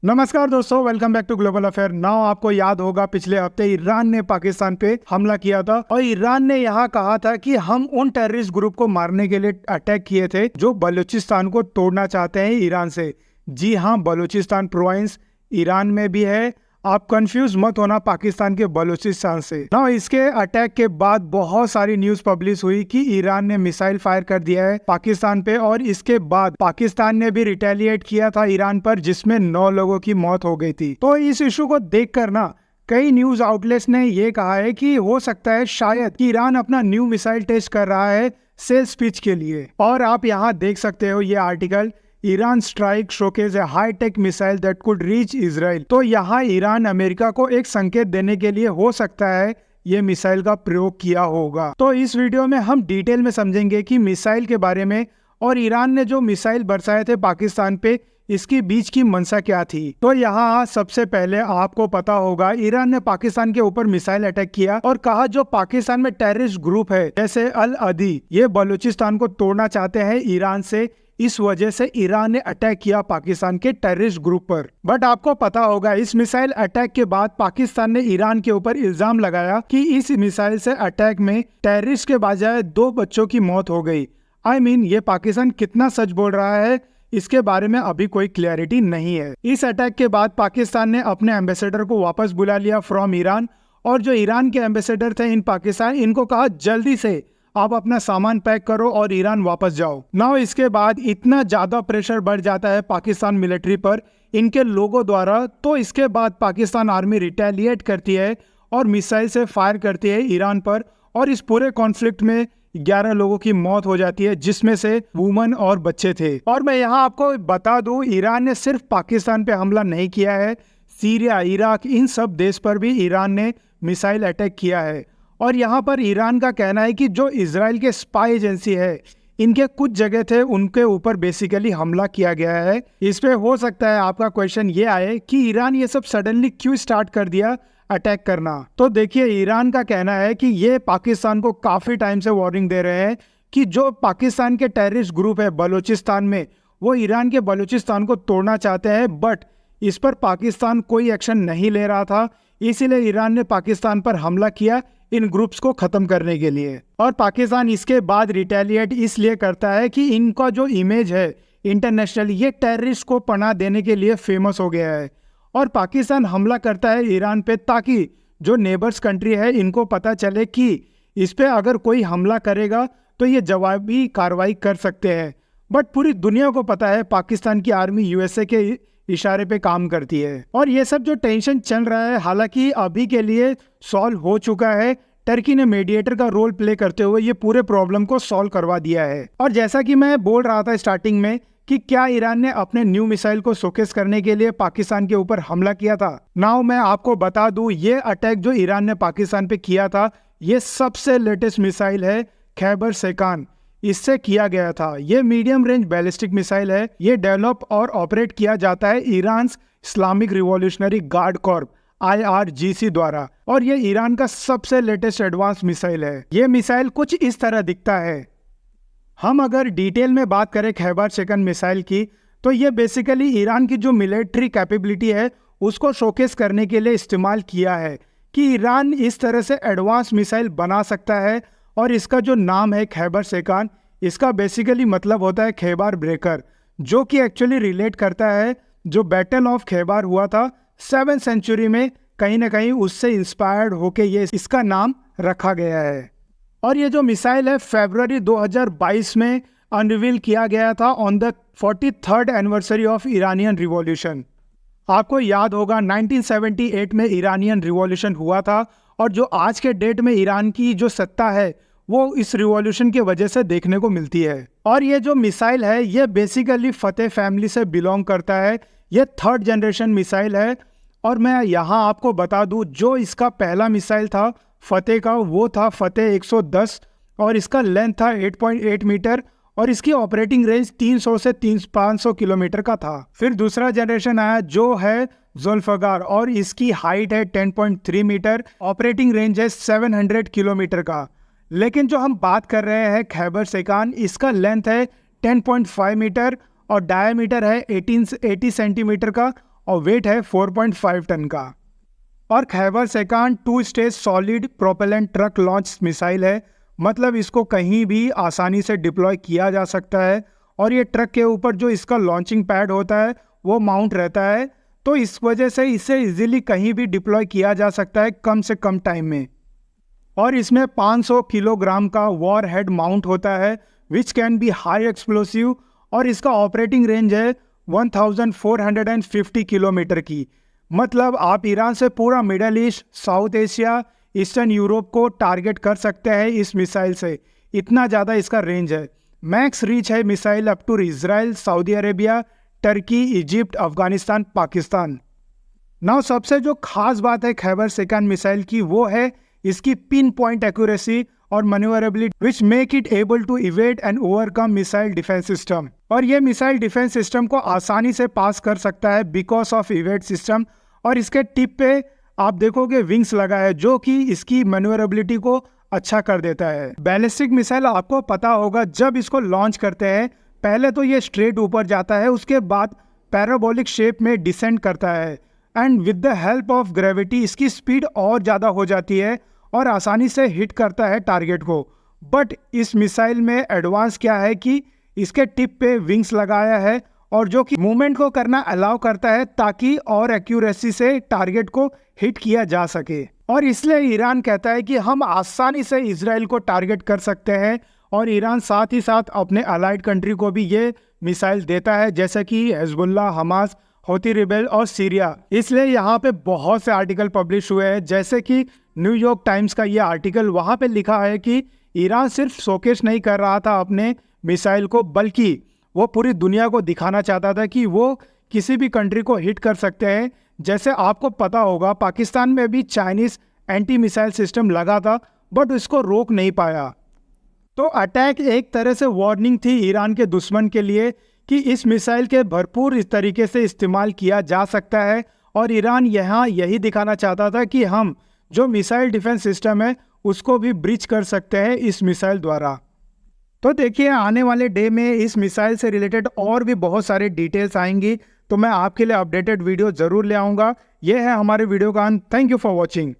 नमस्कार दोस्तों, welcome back to global affair. Now आपको याद होगा पिछले हफ्ते ईरान ने पाकिस्तान पे हमला किया था और ईरान ने यहाँ कहा था कि हम उन टेररिस्ट ग्रुप को मारने के लिए अटैक किए थे जो बलूचिस्तान को तोड़ना चाहते हैं ईरान से। जी हाँ, बलूचिस्तान प्रोविंस ईरान में भी है। आप कंफ्यूज मत होना पाकिस्तान के बलूचिस्तान से। ना इसके अटैक के बाद बहुत सारी न्यूज पब्लिश हुई कि ईरान ने मिसाइल फायर कर दिया है पाकिस्तान पे, और इसके बाद पाकिस्तान ने भी रिटेलिएट किया था ईरान पर, जिसमें 9 लोगों की मौत हो गई थी। तो इस इशू को देखकर ना कई न्यूज आउटलेट्स ने ये कहा है कि हो सकता है शायद कि ईरान अपना न्यू मिसाइल टेस्ट कर रहा है सेल्स पिच के लिए। और आप यहाँ देख सकते हो ये article, Iran strike showcase A high tech missile that could reach Israel. तो यहाँ ईरान अमेरिका को एक संकेत देने के लिए हो सकता है ये मिसाइल का प्रयोग किया होगा। तो इस वीडियो में हम डिटेल में समझेंगे कि मिसाइल के बारे में और ईरान ने जो मिसाइल बरसाए थे पाकिस्तान पे, इसके बीच की मंशा क्या थी। तो यहाँ सबसे पहले आपको पता होगा ईरान ने पाकिस्तान के ऊपर मिसाइल अटैक किया और कहा जो पाकिस्तान में टेररिस्ट ग्रुप है जैसे अल अदी, ये बलूचिस्तान को तोड़ना चाहते हैं ईरान से। इस वजह से ईरान ने अटैक किया पाकिस्तान के टेररिस्ट ग्रुप पर। बट आपको पता होगा इस मिसाइल अटैक के बाद पाकिस्तान ने ईरान के ऊपर इल्जाम लगाया कि इस मिसाइल से अटैक में टेररिस्ट के बजाय 2 बच्चों की मौत हो गई। ये पाकिस्तान कितना सच बोल रहा है इसके बारे में अभी कोई क्लैरिटी नहीं है। इस अटैक के बाद पाकिस्तान ने अपने एम्बेसडर को वापस बुला लिया फ्रॉम ईरान, और जो ईरान के एम्बेसडर थे इन पाकिस्तान, इनको कहा जल्दी से आप अपना सामान पैक करो और ईरान वापस जाओ। नाउ इसके बाद इतना ज्यादा प्रेशर बढ़ जाता है पाकिस्तान मिलिट्री पर इनके लोगों द्वारा। तो इसके बाद पाकिस्तान आर्मी रिटेलिएट करती है और मिसाइल से फायर करती है ईरान पर, और इस पूरे कॉन्फ्लिक्ट में 11 लोगों की मौत हो जाती है, जिसमें से वुमन और बच्चे थे। और मैं यहाँ आपको बता दूं ईरान ने सिर्फ पाकिस्तान पे हमला नहीं किया है, सीरिया, इराक, इन सब देश पर भी ईरान ने मिसाइल अटैक किया है। और यहाँ पर ईरान का कहना है कि जो इजराइल के स्पाई एजेंसी है इनके कुछ जगह थे उनके ऊपर बेसिकली हमला किया गया है। इस पे हो सकता है आपका क्वेश्चन ये आए कि ईरान ये सब सडनली क्यों स्टार्ट कर दिया अटैक करना। तो देखिए ईरान का कहना है कि ये पाकिस्तान को काफी टाइम से वार्निंग दे रहे हैं कि जो पाकिस्तान के टेररिस्ट ग्रुप है बलूचिस्तान में, वो ईरान के बलूचिस्तान को तोड़ना चाहते हैं। बट इस पर पाकिस्तान कोई एक्शन नहीं ले रहा था, इसीलिए ईरान ने पाकिस्तान पर हमला किया इन ग्रुप्स को खत्म करने के लिए। और पाकिस्तान इसके बाद रिटेलिएट इसलिए करता है कि इनका जो इमेज है इंटरनेशनल, ये टेररिस्ट को पनाह देने के लिए फेमस हो गया है। और पाकिस्तान हमला करता है ईरान पे ताकि जो नेबर्स कंट्री है इनको पता चले कि इस पे अगर कोई हमला करेगा तो ये जवाबी कार्रवाई कर सकते हैं। बट पूरी दुनिया को पता है पाकिस्तान की आर्मी यूएसए के इशारे पे काम करती है। और ये सब जो टेंशन चल रहा है हालांकि अभी के लिए सॉल्व हो चुका है। टर्की ने मीडिएटर का रोल प्ले करते हुए ये पूरे प्रॉब्लम को सॉल्व करवा दिया है। और जैसा कि मैं बोल रहा था स्टार्टिंग में कि क्या ईरान ने अपने न्यू मिसाइल को शोकेस करने के लिए पाकिस्तान के ऊपर हमला किया था। नाउ मैं आपको बता दूं ये अटैक जो ईरान ने पाकिस्तान पे किया था ये सबसे लेटेस्ट मिसाइल है खैबर सेकान, इससे किया गया था। ये मीडियम रेंज बैलिस्टिक मिसाइल है। ये डेवलप और ऑपरेट किया जाता है Iran Islamic revolutionary guard Corp IRGC द्वारा, और ये ईरान का सबसे लेटेस्ट एडवांस मिसाइल है। ये मिसाइल कुछ इस तरह दिखता है। हम अगर डिटेल में बात करें खैबर सेकंड मिसाइल की, तो ये बेसिकली ईरान की जो मिलिट्री कैपेबिलिटी है उसको शोकेस करने के लिए इस्तेमाल किया है कि ईरान इस तरह से एडवांस मिसाइल बना सकता है। और इसका जो नाम है खैबर सेकान, इसका बेसिकली मतलब होता है खैबर ब्रेकर, जो कि एक्चुअली रिलेट करता है जो बैटल ऑफ खैबर हुआ था 7th सेंचुरी में, कहीं ना कहीं उससे इंस्पायर्ड होके ये इसका नाम रखा गया है। और ये जो मिसाइल है फरवरी 2022 में अनरिवील किया गया था on the 43rd anniversary of Iranian revolution. आपको याद होगा 1978 में ईरानियन रिवॉल्यूशन हुआ था, और जो आज के डेट में ईरान की जो सत्ता है वो इस रिवॉल्यूशन की वजह से देखने को मिलती है। और ये जो मिसाइल है ये बेसिकली फतेह फैमिली से बिलोंग करता है। ये 3rd जनरेशन मिसाइल है। और मैं यहाँ आपको बता दूँ जो इसका पहला मिसाइल था फतेह का, वो था फतेह 110, और इसका लेंथ था 8.8 मीटर, और इसकी ऑपरेटिंग रेंज 300 से 500 किलोमीटर का था। फिर दूसरा जनरेशन आया जो है जुल्फकार, और इसकी हाइट है 10.3 मीटर, ऑपरेटिंग रेंज है 700 किलोमीटर का। लेकिन जो हम बात कर रहे हैं खैबर सेकान, इसका लेंथ है 10.5 मीटर और डायमीटर है 80 सेंटीमीटर का, और वेट है 4.5 टन का। और खैबर सेकान 2 stage solid propellant truck launch missile है, मतलब इसको कहीं भी आसानी से डिप्लॉय किया जा सकता है। और ये ट्रक के ऊपर जो इसका लॉन्चिंग पैड होता है वो माउंट रहता है, तो इस वजह से इसे इजीली कहीं भी डिप्लॉय किया जा सकता है कम से कम टाइम में। और इसमें 500 किलोग्राम का वॉर हेड माउंट होता है which can be high explosive, और इसका ऑपरेटिंग रेंज है 1450 किलोमीटर की। मतलब आप ईरान से पूरा middle east, south Asia, eastern Europe को टारगेट कर सकते हैं इस मिसाइल से, इतना ज़्यादा इसका रेंज है। मैक्स रीच है missile up to Israel, Saudi Arabia, Turkey, Egypt, Afghanistan, Pakistan. Now सबसे जो खास बात है खैबर सेकान मिसाइल की वो है इसकी पिन पॉइंट एक्यूरेसी और manoeuvrability which make it able to evade and overcome missile defence system. और ये मिसाइल डिफेंस सिस्टम को आसानी से पास कर सकता है बिकॉज ऑफ इवेड सिस्टम। और इसके टिप पे आप देखोगे विंग्स लगा है जो कि इसकी मैन्यूवरेबिलिटी को अच्छा कर देता है। बैलिस्टिक मिसाइल आपको पता होगा जब इसको लॉन्च करते हैं पहले तो ये स्ट्रेट ऊपर जाता है, उसके बाद पैराबोलिक शेप में डिसेंड करता है and with the help of gravity इसकी स्पीड और ज़्यादा हो जाती है और आसानी से हिट करता है टारगेट को। बट इस मिसाइल में एडवांस क्या है कि इसके टिप पे विंग्स लगाया है और जो कि मूवमेंट को करना अलाउ करता है ताकि और एक्यूरेसी से टारगेट को हिट किया जा सके। और इसलिए ईरान कहता है कि हम आसानी से इजराइल को टारगेट कर सकते हैं। और ईरान साथ ही साथ अपने अलाइड कंट्री को भी ये मिसाइल देता है जैसे कि हिजबुल्लाह, हमास, हौती रिबेल और सीरिया। इसलिए यहाँ पे बहुत से आर्टिकल पब्लिश हुए हैं जैसे कि न्यूयॉर्क टाइम्स का ये आर्टिकल, वहाँ पे लिखा है कि ईरान सिर्फ शोकेस नहीं कर रहा था अपने मिसाइल को, बल्कि वो पूरी दुनिया को दिखाना चाहता था कि वो किसी भी कंट्री को हिट कर सकते हैं। जैसे आपको पता होगा पाकिस्तान में भी चाइनीज एंटी मिसाइल सिस्टम लगा था बट इसको रोक नहीं पाया। तो अटैक एक तरह से वार्निंग थी ईरान के दुश्मन के लिए कि इस मिसाइल के भरपूर इस तरीके से इस्तेमाल किया जा सकता है। और ईरान यहाँ यही दिखाना चाहता था कि हम जो मिसाइल डिफेंस सिस्टम है उसको भी ब्रीच कर सकते हैं इस मिसाइल द्वारा। तो देखिए आने वाले डे में इस मिसाइल से रिलेटेड और भी बहुत सारे डिटेल्स आएंगी, तो मैं आपके लिए अपडेटेड वीडियो ज़रूर ले आऊँगा। यह है हमारे वीडियो का अंत। Thank you for watching.